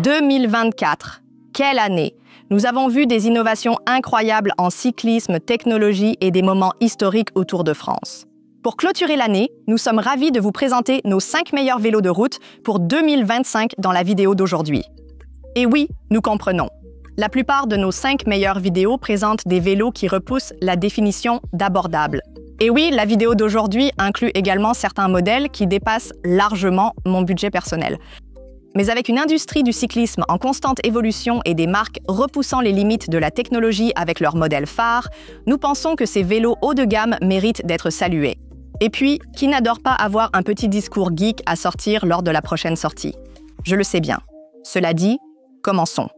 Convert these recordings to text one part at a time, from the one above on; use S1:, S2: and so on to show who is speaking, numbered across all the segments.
S1: 2024, quelle année! Nous avons vu des innovations incroyables en cyclisme, technologie et des moments historiques au Tour de France. Pour clôturer l'année, nous sommes ravis de vous présenter nos 5 meilleurs vélos de route pour 2025 dans la vidéo d'aujourd'hui. Et oui, nous comprenons. La plupart de nos 5 meilleures vidéos présentent des vélos qui repoussent la définition d'abordable. Et oui, la vidéo d'aujourd'hui inclut également certains modèles qui dépassent largement mon budget personnel. Mais avec une industrie du cyclisme en constante évolution et des marques repoussant les limites de la technologie avec leurs modèles phares, nous pensons que ces vélos haut de gamme méritent d'être salués. Et puis, qui n'adore pas avoir un petit discours geek à sortir lors de la prochaine sortie? Je le sais bien. Cela dit, commençons.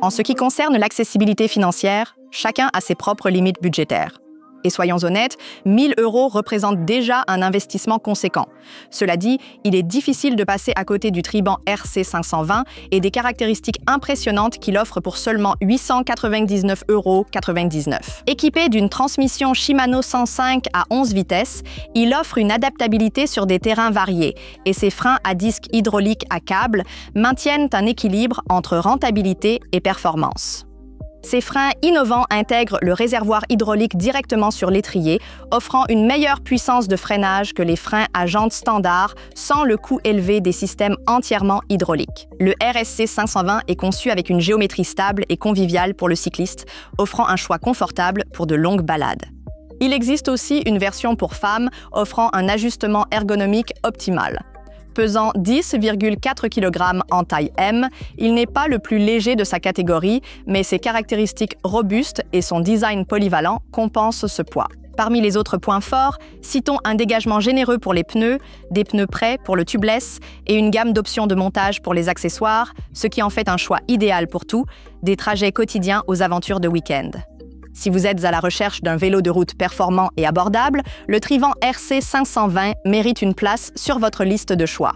S1: En ce qui concerne l'accessibilité financière, chacun a ses propres limites budgétaires. Et soyons honnêtes, 1 000 € représentent déjà un investissement conséquent. Cela dit, il est difficile de passer à côté du Triban RC520 et des caractéristiques impressionnantes qu'il offre pour seulement 899,99 €. Équipé d'une transmission Shimano 105 à 11 vitesses, il offre une adaptabilité sur des terrains variés et ses freins à disque hydraulique à câble maintiennent un équilibre entre rentabilité et performance. Ces freins innovants intègrent le réservoir hydraulique directement sur l'étrier, offrant une meilleure puissance de freinage que les freins à jantes standard sans le coût élevé des systèmes entièrement hydrauliques. Le RSC 520 est conçu avec une géométrie stable et conviviale pour le cycliste, offrant un choix confortable pour de longues balades. Il existe aussi une version pour femmes offrant un ajustement ergonomique optimal. Pesant 10,4 kg en taille M, il n'est pas le plus léger de sa catégorie, mais ses caractéristiques robustes et son design polyvalent compensent ce poids. Parmi les autres points forts, citons un dégagement généreux pour les pneus, des pneus prêts pour le tubeless et une gamme d'options de montage pour les accessoires, ce qui en fait un choix idéal pour tout, des trajets quotidiens aux aventures de week-end. Si vous êtes à la recherche d'un vélo de route performant et abordable, le Triban RC520 mérite une place sur votre liste de choix.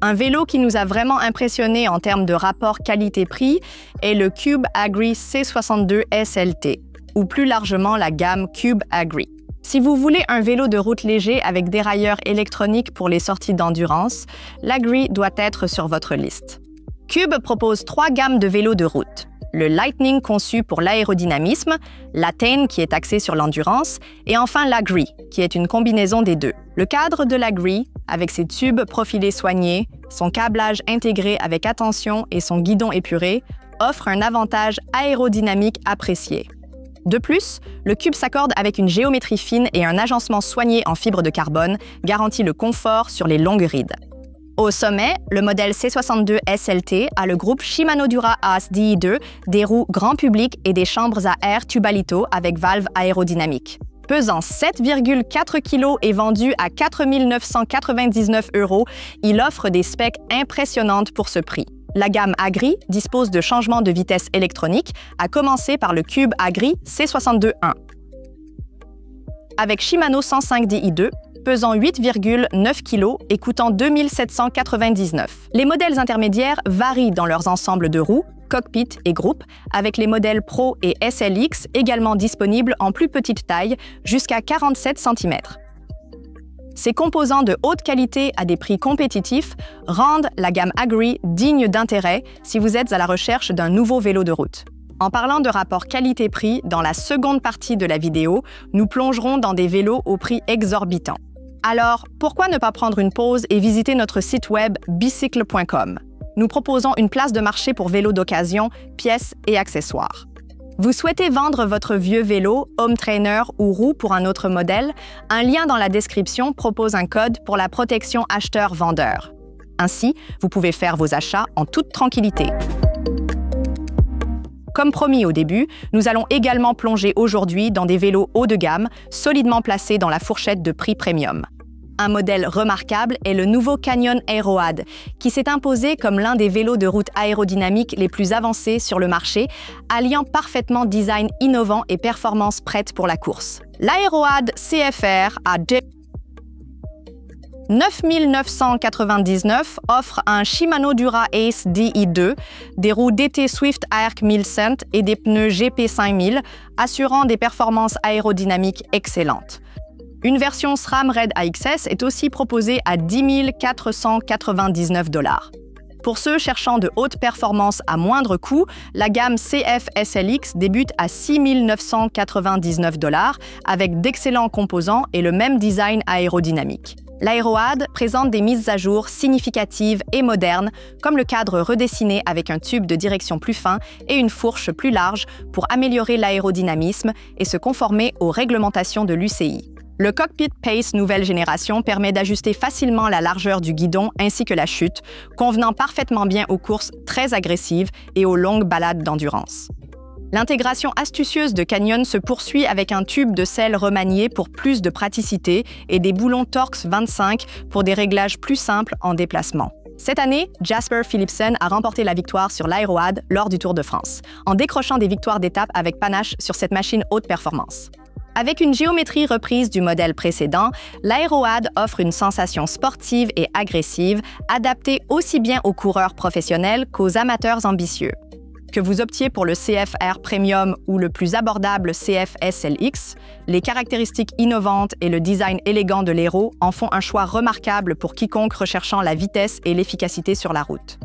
S1: Un vélo qui nous a vraiment impressionné en termes de rapport qualité-prix est le Cube Agri C62 SLT, ou plus largement la gamme Cube Agri. Si vous voulez un vélo de route léger avec dérailleur électronique pour les sorties d'endurance, l'Agri doit être sur votre liste. Cube propose 3 gammes de vélos de route. Le Lightning conçu pour l'aérodynamisme, l'Attain qui est axé sur l'endurance, et enfin l'Agri, qui est une combinaison des deux. Le cadre de l'Agri, avec ses tubes profilés soignés, son câblage intégré avec attention et son guidon épuré, offre un avantage aérodynamique apprécié. De plus, le Cube s'accorde avec une géométrie fine et un agencement soigné en fibre de carbone, garantit le confort sur les longues rides. Au sommet, le modèle C62 SLT a le groupe Shimano Dura Ace Di2, des roues grand public et des chambres à air Tubalito avec valve aérodynamique. Pesant 7,4 kg et vendu à 4 999 €, il offre des specs impressionnantes pour ce prix. La gamme Agri dispose de changements de vitesse électronique, à commencer par le Cube Agri C62-1. Avec Shimano 105 Di2, pesant 8,9 kg et coûtant 2 799 €. Les modèles intermédiaires varient dans leurs ensembles de roues, cockpit et groupe, avec les modèles Pro et SLX également disponibles en plus petite taille, jusqu'à 47 cm. Ces composants de haute qualité à des prix compétitifs rendent la gamme Agri digne d'intérêt si vous êtes à la recherche d'un nouveau vélo de route. En parlant de rapport qualité-prix, dans la seconde partie de la vidéo, nous plongerons dans des vélos au prix exorbitant. Alors, pourquoi ne pas prendre une pause et visiter notre site web bicycle.com? Nous proposons une place de marché pour vélos d'occasion, pièces et accessoires. Vous souhaitez vendre votre vieux vélo, home trainer ou roue pour un autre modèle? Un lien dans la description propose un code pour la protection acheteur-vendeur. Ainsi, vous pouvez faire vos achats en toute tranquillité. Comme promis au début, nous allons également plonger aujourd'hui dans des vélos haut de gamme, solidement placés dans la fourchette de prix premium. Un modèle remarquable est le nouveau Canyon Aeroad, qui s'est imposé comme l'un des vélos de route aérodynamiques les plus avancés sur le marché, alliant parfaitement design innovant et performance prête pour la course. L'Aeroad CFR à 9 999 offre un Shimano Dura Ace Di2, des roues DT Swift Arc 1100 et des pneus GP 5000, assurant des performances aérodynamiques excellentes. Une version SRAM Red AXS est aussi proposée à 10 499 $. Pour ceux cherchant de haute performance à moindre coût, la gamme CF SLX débute à 6 999 $ avec d'excellents composants et le même design aérodynamique. L'AeroAd présente des mises à jour significatives et modernes, comme le cadre redessiné avec un tube de direction plus fin et une fourche plus large pour améliorer l'aérodynamisme et se conformer aux réglementations de l'UCI. Le Cockpit Pace nouvelle génération permet d'ajuster facilement la largeur du guidon ainsi que la chute, convenant parfaitement bien aux courses très agressives et aux longues balades d'endurance. L'intégration astucieuse de Canyon se poursuit avec un tube de selle remanié pour plus de praticité et des boulons Torx 25 pour des réglages plus simples en déplacement. Cette année, Jasper Philipsen a remporté la victoire sur l'AeroAd lors du Tour de France, en décrochant des victoires d'étape avec panache sur cette machine haute performance. Avec une géométrie reprise du modèle précédent, l'AeroAd offre une sensation sportive et agressive, adaptée aussi bien aux coureurs professionnels qu'aux amateurs ambitieux. Que vous optiez pour le CFR Premium ou le plus abordable CF SLX, les caractéristiques innovantes et le design élégant de l'Aero en font un choix remarquable pour quiconque recherchant la vitesse et l'efficacité sur la route.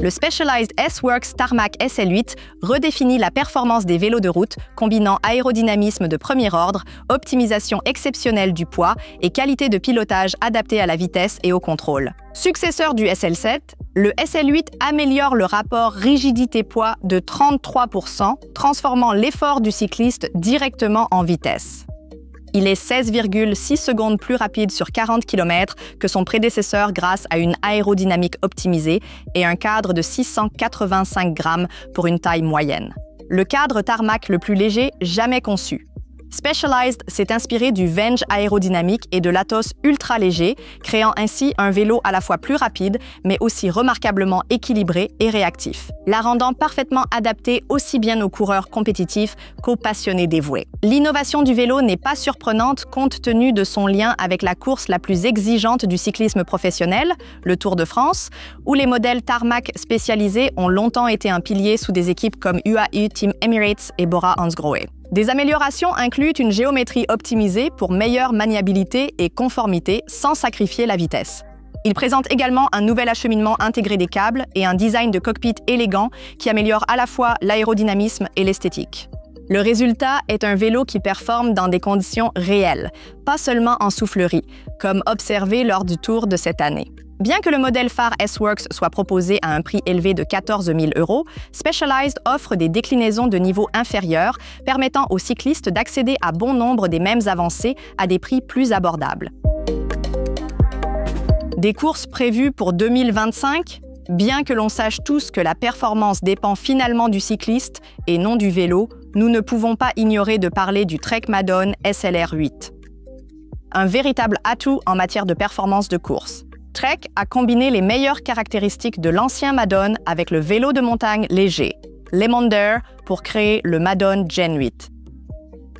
S1: Le Specialized S-Works Tarmac SL8 redéfinit la performance des vélos de route, combinant aérodynamisme de premier ordre, optimisation exceptionnelle du poids et qualité de pilotage adaptée à la vitesse et au contrôle. Successeur du SL7, le SL8 améliore le rapport rigidité-poids de 33%, transformant l'effort du cycliste directement en vitesse. Il est 16,6 secondes plus rapide sur 40 km que son prédécesseur grâce à une aérodynamique optimisée et un cadre de 685 grammes pour une taille moyenne. Le cadre tarmac le plus léger jamais conçu. Specialized s'est inspiré du Venge aérodynamique et de l'Atos ultra léger, créant ainsi un vélo à la fois plus rapide, mais aussi remarquablement équilibré et réactif, la rendant parfaitement adaptée aussi bien aux coureurs compétitifs qu'aux passionnés dévoués. L'innovation du vélo n'est pas surprenante compte tenu de son lien avec la course la plus exigeante du cyclisme professionnel, le Tour de France, où les modèles tarmac spécialisés ont longtemps été un pilier sous des équipes comme UAE Team Emirates et Bora-Hansgrohe. Des améliorations incluent une géométrie optimisée pour meilleure maniabilité et conformité sans sacrifier la vitesse. Il présente également un nouvel acheminement intégré des câbles et un design de cockpit élégant qui améliore à la fois l'aérodynamisme et l'esthétique. Le résultat est un vélo qui performe dans des conditions réelles, pas seulement en soufflerie, comme observé lors du Tour de cette année. Bien que le modèle phare S-Works soit proposé à un prix élevé de 14 000 €, Specialized offre des déclinaisons de niveau inférieur, permettant aux cyclistes d'accéder à bon nombre des mêmes avancées à des prix plus abordables. Des courses prévues pour 2025? Bien que l'on sache tous que la performance dépend finalement du cycliste et non du vélo, nous ne pouvons pas ignorer de parler du Trek Madone SLR8. Un véritable atout en matière de performance de course. Trek a combiné les meilleures caractéristiques de l'ancien Madone avec le vélo de montagne léger, l'Emander, pour créer le Madone Gen 8.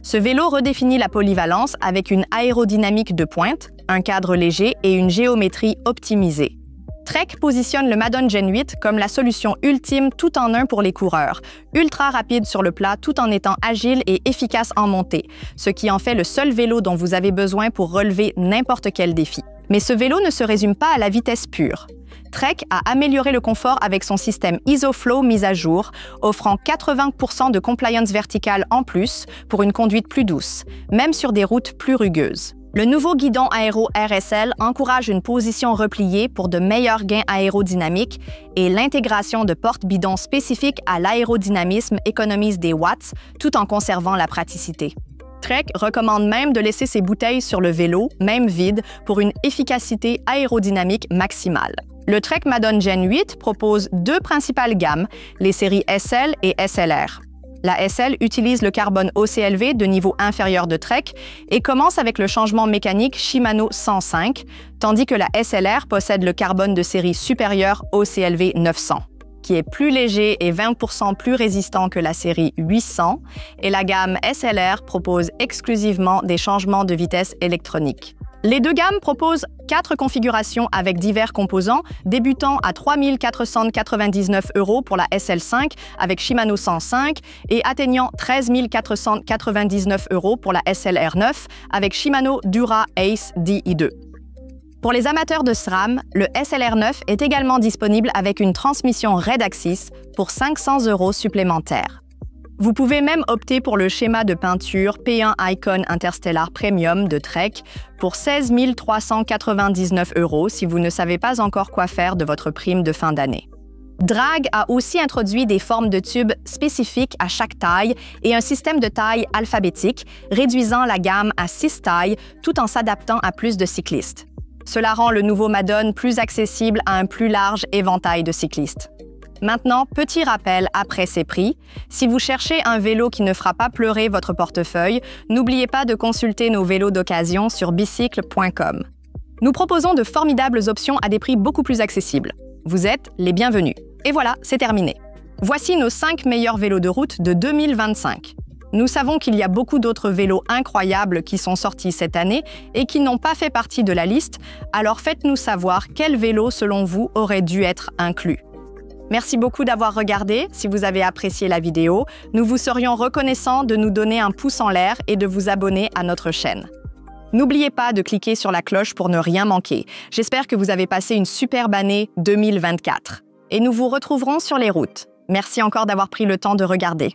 S1: Ce vélo redéfinit la polyvalence avec une aérodynamique de pointe, un cadre léger et une géométrie optimisée. Trek positionne le Madone Gen 8 comme la solution ultime tout en un pour les coureurs, ultra rapide sur le plat tout en étant agile et efficace en montée, ce qui en fait le seul vélo dont vous avez besoin pour relever n'importe quel défi. Mais ce vélo ne se résume pas à la vitesse pure. Trek a amélioré le confort avec son système ISOFlow mis à jour, offrant 80% de compliance verticale en plus pour une conduite plus douce, même sur des routes plus rugueuses. Le nouveau guidon aéro RSL encourage une position repliée pour de meilleurs gains aérodynamiques et l'intégration de porte-bidons spécifiques à l'aérodynamisme économise des watts tout en conservant la praticité. Trek recommande même de laisser ses bouteilles sur le vélo, même vide, pour une efficacité aérodynamique maximale. Le Trek Madone Gen 8 propose deux principales gammes, les séries SL et SLR. La SL utilise le carbone OCLV de niveau inférieur de Trek et commence avec le changement mécanique Shimano 105, tandis que la SLR possède le carbone de série supérieure OCLV 900. Qui est plus léger et 20% plus résistant que la série 800, et la gamme SLR propose exclusivement des changements de vitesse électroniques. Les deux gammes proposent 4 configurations avec divers composants, débutant à 3 499 € pour la SL5 avec Shimano 105 et atteignant 13 499 € pour la SLR9 avec Shimano Dura Ace DI2. Pour les amateurs de SRAM, le SLR9 est également disponible avec une transmission Red Axis pour 500 € supplémentaires. Vous pouvez même opter pour le schéma de peinture P1 Icon Interstellar Premium de Trek pour 16 399 € si vous ne savez pas encore quoi faire de votre prime de fin d'année. Drag a aussi introduit des formes de tubes spécifiques à chaque taille et un système de taille alphabétique, réduisant la gamme à 6 tailles tout en s'adaptant à plus de cyclistes. Cela rend le nouveau Madone plus accessible à un plus large éventail de cyclistes. Maintenant, petit rappel après ces prix, si vous cherchez un vélo qui ne fera pas pleurer votre portefeuille, n'oubliez pas de consulter nos vélos d'occasion sur bicycle.com. Nous proposons de formidables options à des prix beaucoup plus accessibles. Vous êtes les bienvenus. Et voilà, c'est terminé. Voici nos 5 meilleurs vélos de route de 2025. Nous savons qu'il y a beaucoup d'autres vélos incroyables qui sont sortis cette année et qui n'ont pas fait partie de la liste, alors faites-nous savoir quel vélo, selon vous, aurait dû être inclus. Merci beaucoup d'avoir regardé. Si vous avez apprécié la vidéo, nous vous serions reconnaissants de nous donner un pouce en l'air et de vous abonner à notre chaîne. N'oubliez pas de cliquer sur la cloche pour ne rien manquer. J'espère que vous avez passé une superbe année 2024. Et nous vous retrouverons sur les routes. Merci encore d'avoir pris le temps de regarder.